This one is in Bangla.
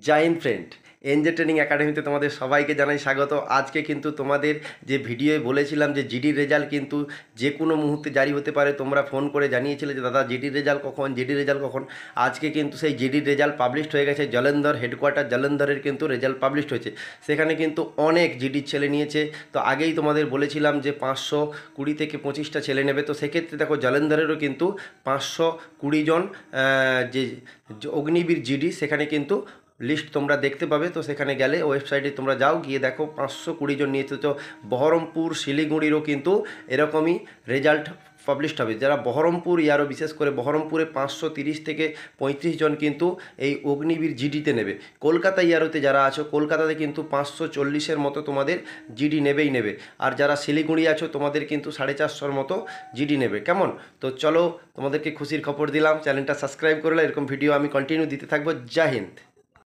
জয় হিন্দ ফ্রেন্ড। এনজে ট্রেনিং একাডেমিতে তোমাদের সবাইকে জানাই স্বাগত। আজকে কিন্তু তোমাদের যে ভিডিওয়ে বলেছিলাম যে জিডির রেজাল্ট কিন্তু যে কোনো মুহূর্তে জারি হতে পারে। তোমরা ফোন করে জানিয়েছিলে যে দাদা জিডির রেজাল্ট কখন, জিডির রেজাল্ট কখন। আজকে কিন্তু সেই জিডির রেজাল্ট পাবলিশড হয়ে গেছে। জলন্ধর হেডকোয়ার্টার জলন্ধরের কিন্তু রেজাল্ট পাবলিশড হয়েছে। সেখানে কিন্তু অনেক জিডির ছেলে নিয়েছে। তো আগেই তোমাদের বলেছিলাম যে 520 থেকে 25টা ছেলে নেবে। তো সেক্ষেত্রে দেখো জলন্ধরেরও কিন্তু 520 জন যে অগ্নিবীর জিডি সেখানে কিন্তু লিস্ট তোমরা দেখতে পাবে। তো সেখানে গেলে ওয়েবসাইটে তোমরা যাও, গিয়ে দেখো 520 জন নিয়েছে। তো বহরমপুর শিলিগুড়িরও কিন্তু এরকমই রেজাল্ট পাবলিশড হবে। যারা বহরমপুর আরও বিশেষ করে বহরমপুরে 530 থেকে 35 জন কিন্তু এই অগ্নিবীর জিডিতে নেবে। কলকাতা ইয়ারোতে যারা আছো কলকাতাতে কিন্তু 540-এর মতো তোমাদের জিডি নেবেই নেবে। আর যারা শিলিগুড়ি আছো তোমাদের কিন্তু 450-র মতো জিডি নেবে। কেমন? তো চলো তোমাদেরকে খুশির খবর দিলাম। চ্যানেলটা সাবস্ক্রাইব করলে এরকম ভিডিও আমি কন্টিনিউ দিতে থাকবো। জয় হিন্দ।